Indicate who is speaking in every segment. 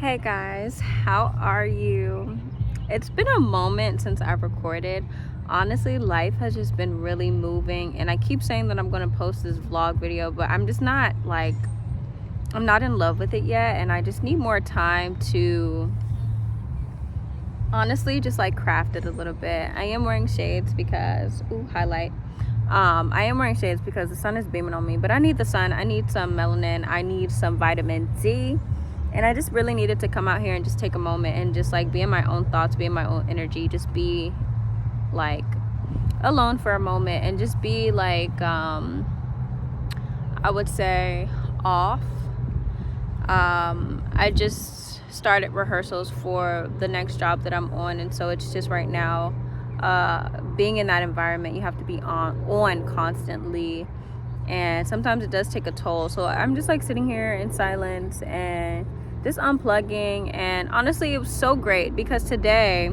Speaker 1: Hey guys, how are you? It's been a moment since I've recorded. Honestly, life has just been really moving, and I keep saying that I'm going to post this vlog video, but I'm just not I'm not in love with it yet, and I just need more time to honestly just craft it a little bit. I am wearing shades because, ooh, highlight. I am wearing shades because the sun is beaming on me, but I need the sun. I need some melanin. I need some vitamin D. And I just really needed to come out here and just take a moment and just be in my own thoughts, be in my own energy, just be alone for a moment and just be I would say off. I just started rehearsals for the next job that I'm on, and so it's just right now being in that environment, you have to be on constantly, and sometimes it does take a toll. So I'm just sitting here in silence and just unplugging. And honestly, it was so great because today,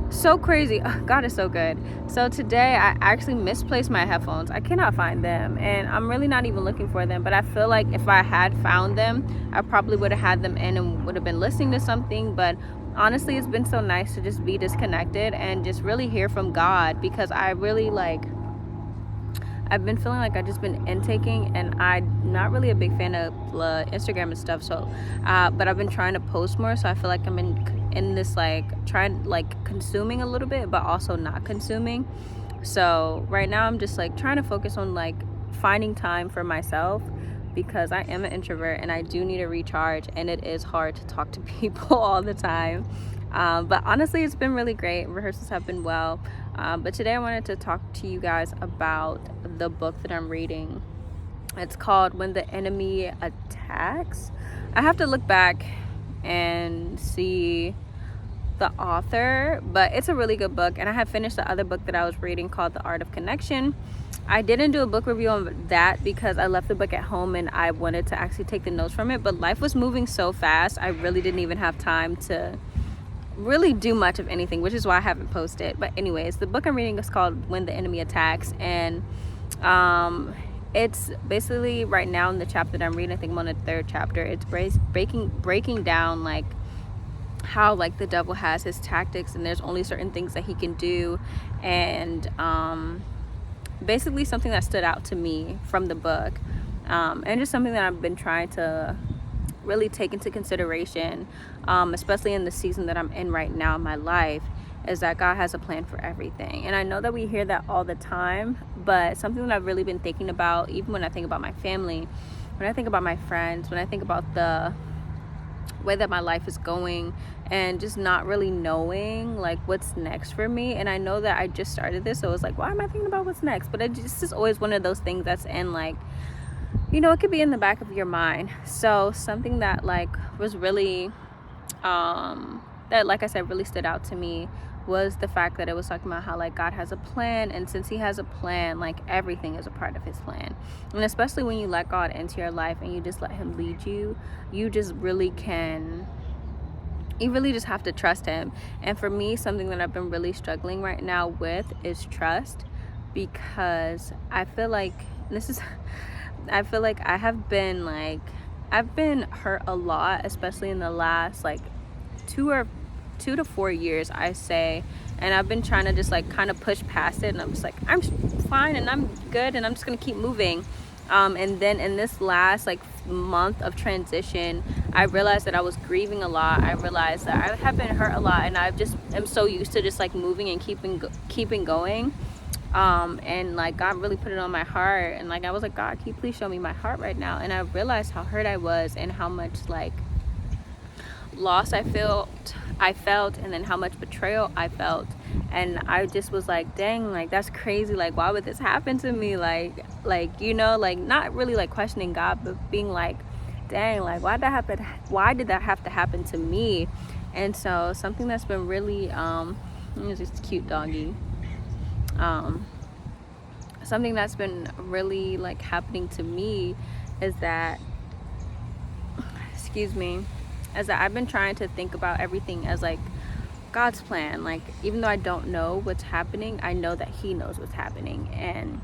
Speaker 1: so crazy, God is so good. So today I actually misplaced my headphones. I cannot find them, and I'm really not even looking for them, but I feel like if I had found them, I probably would have had them in and would have been listening to something. But honestly, it's been so nice to just be disconnected and just really hear from God, because I really I've been feeling like I've just been intaking, and I'm not really a big fan of Instagram and stuff. So, but I've been trying to post more. So I feel like I'm in this trying consuming a little bit, but also not consuming. So right now I'm just trying to focus on finding time for myself, because I am an introvert and I do need a recharge, and it is hard to talk to people all the time. But honestly, it's been really great. Rehearsals have been well. But today I wanted to talk to you guys about the book that I'm reading. It's called When the Enemy Attacks. I have to look back and see the author, but it's a really good book, and I have finished the other book that I was reading called The Art of Connection. I didn't do a book review on that because I left the book at home and I wanted to actually take the notes from it, but life was moving so fast, I really didn't even have time to really do much of anything, which is why I haven't posted. But anyways, the book I'm reading is called When the Enemy Attacks, and it's basically right now in the chapter that I'm reading, I think I'm on the third chapter. It's breaking down how the devil has his tactics, and there's only certain things that he can do. And basically something that stood out to me from the book, and just something that I've been trying to really take into consideration, especially in the season that I'm in right now in my life, is that God has a plan for everything. And I know that we hear that all the time, but something that I've really been thinking about, even when I think about my family, when I think about my friends, when I think about the way that my life is going, and just not really knowing what's next for me. And I know that I just started this, so it's why am I thinking about what's next? But it just is always one of those things that's in it could be in the back of your mind. So something that was really that I said really stood out to me was the fact that it was talking about how God has a plan, and since he has a plan, everything is a part of his plan. And especially when you let God into your life and you just let him lead you, you just really just have to trust him. And for me, something that I've been really struggling right now with is trust, because I feel like I have been I've been hurt a lot, especially in the last 2 to 4 years, I say. And I've been trying to just kind of push past it, and I'm just I'm fine and I'm good and I'm just gonna keep moving. And then in this last month of transition, I realized that I was grieving a lot. I realized that I have been hurt a lot, and I just am so used to just moving and keeping going. And God really put it on my heart, and I was God, can you please show me my heart right now? And I realized how hurt I was, and how much loss I felt, and then how much betrayal I felt. And I just was dang, that's crazy. Why would this happen to me? Not really questioning God, but being dang, why did that have to happen to me? And so something that's been really this is cute doggy. Something that's been really happening to me is that, excuse me, is that I've been trying to think about everything as God's plan. Even though I don't know what's happening, I know that he knows what's happening. And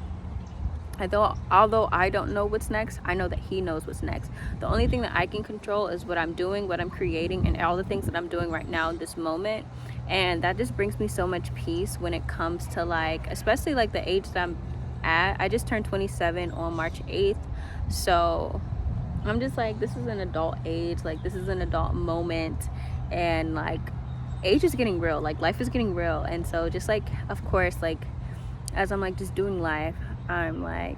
Speaker 1: Although I don't know what's next, I know that he knows what's next. The only thing that I can control is what I'm doing, what I'm creating, and all the things that I'm doing right now in this moment. And that just brings me so much peace when it comes to like, especially like the age that I'm at. I just turned 27 on March 8th. So I'm just like, this is an adult age, like this is an adult moment, and like age is getting real, like life is getting real. And so just like, of course, like as I'm like just doing life, I'm like,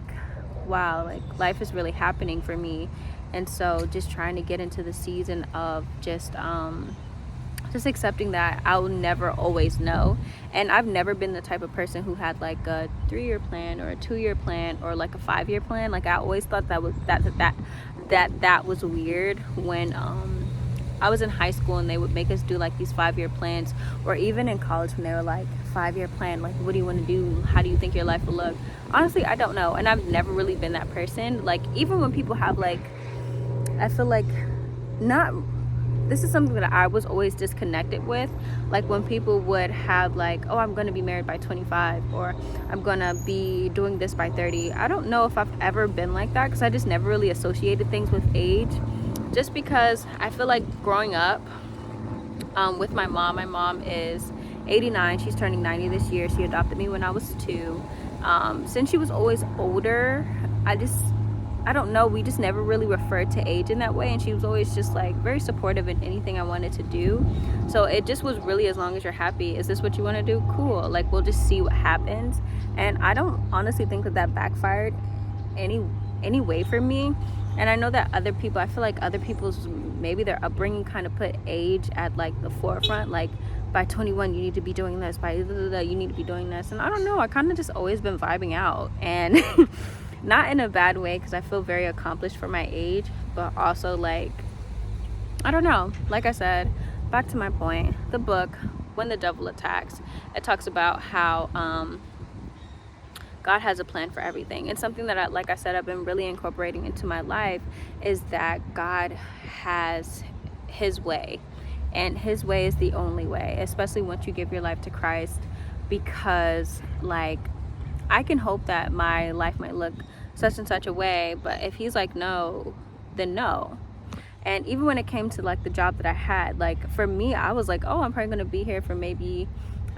Speaker 1: wow, like life is really happening for me. And so just trying to get into the season of just accepting that I'll never always know. And I've never been the type of person who had like a 3-year plan or a 2-year plan or like a 5-year plan. Like I always thought that was weird when I was in high school and they would make us do like these 5-year plans, or even in college when they were like 5-year plan, like what do you want to do, how do you think your life will look. Honestly, I don't know, and I've never really been that person. Like even when people have like, I feel like not, this is something that I was always disconnected with. Like when people would have like, oh, I'm going to be married by 25, or I'm going to be doing this by 30. I don't know if I've ever been like that, because I just never really associated things with age. Just because I feel like growing up with my mom is 89. She's turning 90 this year. She adopted me when I was 2. Since she was always older, I don't know, we just never really referred to age in that way, and she was always just like very supportive in anything I wanted to do. So it just was really, as long as you're happy, is this what you want to do? Cool, like we'll just see what happens. And I don't honestly think that backfired any way for me. And I know that other people, I feel like other people's, maybe their upbringing kind of put age at like the forefront, like by 21 you need to be doing this, by you need to be doing this. And I don't know, I kind of just always been vibing out, and not in a bad way, because I feel very accomplished for my age, but also like, I don't know, like I said, back to my point, the book When the Devil Attacks, it talks about how God has a plan for everything. And something that like I said, I've been really incorporating into my life is that God has his way, and his way is the only way, especially once you give your life to Christ. Because like, I can hope that my life might look such and such a way, but if he's like no, then no. And even when it came to like the job that I had, like for me, I was like, oh, I'm probably gonna be here for maybe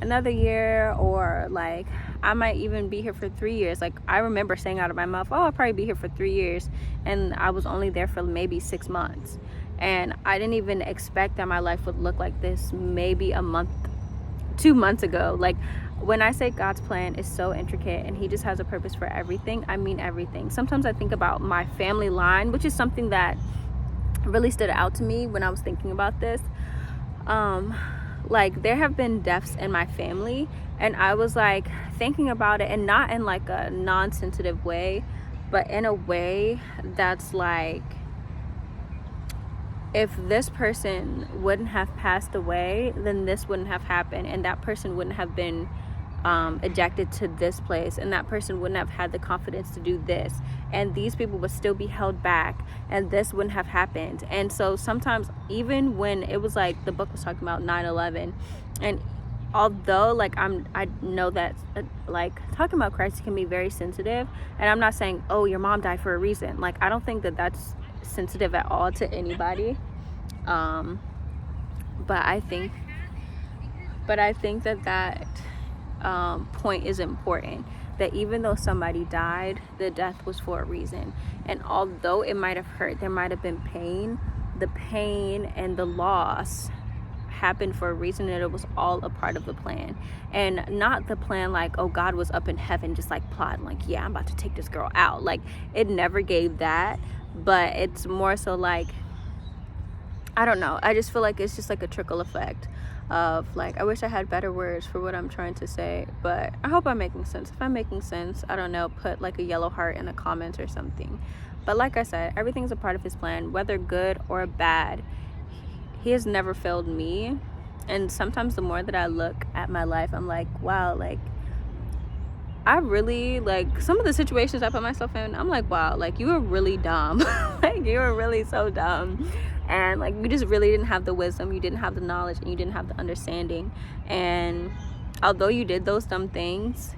Speaker 1: another year, or like I might even be here for 3 years. Like I remember saying out of my mouth, oh, I'll probably be here for 3 years, and I was only there for maybe 6 months. And I didn't even expect that my life would look like this maybe a month, 2 months ago. Like when I say God's plan is so intricate and he just has a purpose for everything, I mean everything. Sometimes I think about my family line, which is something that really stood out to me when I was thinking about this. Like there have been deaths in my family, and I was like thinking about it, and not in like a non-sensitive way, but in a way that's like, if this person wouldn't have passed away, then this wouldn't have happened, and that person wouldn't have been ejected to this place, and that person wouldn't have had the confidence to do this, and these people would still be held back, and this wouldn't have happened. And so sometimes, even when it was like the book was talking about 9/11, and although like I know that like talking about Christ can be very sensitive, and I'm not saying, oh, your mom died for a reason, like I don't think that that's sensitive at all to anybody, but I think that point is important, that even though somebody died, the death was for a reason. And although it might have hurt, there might have been pain, the pain and the loss happened for a reason, and it was all a part of the plan. And not the plan like, oh, God was up in heaven just like plotting like, yeah, I'm about to take this girl out. Like it never gave that, but it's more so like, I don't know, I just feel like it's just like a trickle effect of like, I wish I had better words for what I'm trying to say, but I hope I'm making sense. If I'm making sense, I don't know, put like a yellow heart in the comments or something. But like I said, everything's a part of his plan, whether good or bad. He has never failed me. And sometimes the more that I look at my life, I'm like, wow, like I really, like some of the situations I put myself in, I'm like, wow, like you were really dumb. Like you were really so dumb. And like you just really didn't have the wisdom, you didn't have the knowledge, and you didn't have the understanding. And although you did those dumb things,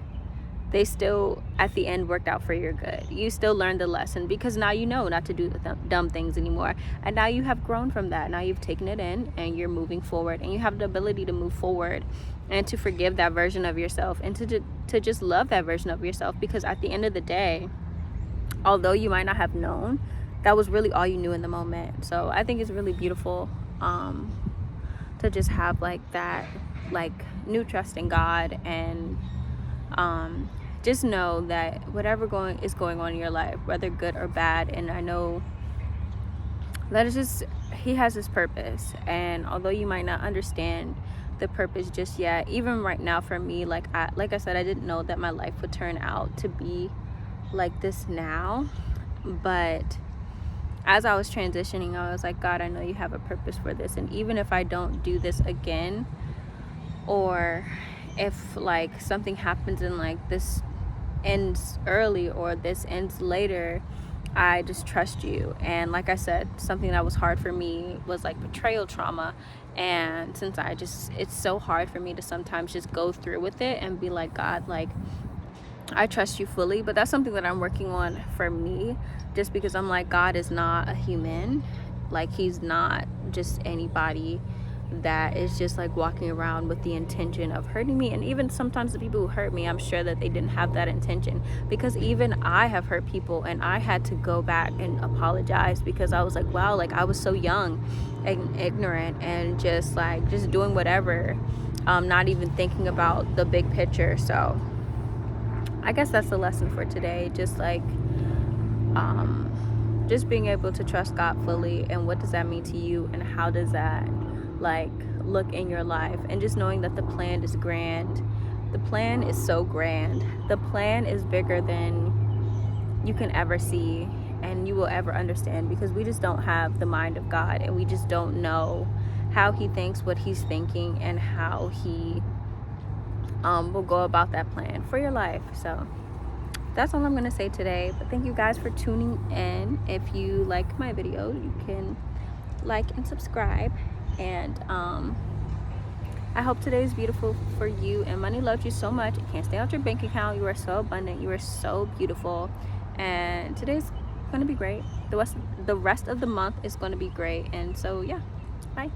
Speaker 1: they still at the end worked out for your good. You still learned the lesson, because now you know not to do the dumb things anymore, and now you have grown from that. Now you've taken it in and you're moving forward, and you have the ability to move forward and to forgive that version of yourself, and to just love that version of yourself, because at the end of the day, although you might not have known, that was really all you knew in the moment. So I think it's really beautiful to just have like that, like, new trust in God, and just know that whatever is going on in your life, whether good or bad, and I know that it's just, he has his purpose, and although you might not understand the purpose just yet, even right now for me, like I said, I didn't know that my life would turn out to be like this now, but as I was transitioning, I was like, God, I know you have a purpose for this, and even if I don't do this again, or if like something happens and like this ends early or this ends later, I just trust you. And like I said, something that was hard for me was like betrayal trauma, and since it's so hard for me to sometimes just go through with it and be like, God, like, I trust you fully. But that's something that I'm working on for me, just because I'm like, God is not a human. Like, he's not just anybody that is just like walking around with the intention of hurting me. And even sometimes the people who hurt me, I'm sure that they didn't have that intention, because even I have hurt people and I had to go back and apologize, because I was like, wow, like I was so young and ignorant and just doing whatever, not even thinking about the big picture. So I guess that's the lesson for today. Just like just being able to trust God fully, and what does that mean to you, and how does that like look in your life, and just knowing that the plan is grand. The plan is so grand. The plan is bigger than you can ever see and you will ever understand, because we just don't have the mind of God, and we just don't know how he thinks, what he's thinking, and how he will go about that plan for your life. So that's all I'm gonna say today. But thank you guys for tuning in. If you like my video, you can like and subscribe, and I hope today is beautiful for you, and money loves you so much. It can't stay out your bank account. You are so abundant, you are so beautiful, and today's gonna be great. The rest of the month is gonna be great. And so yeah, bye.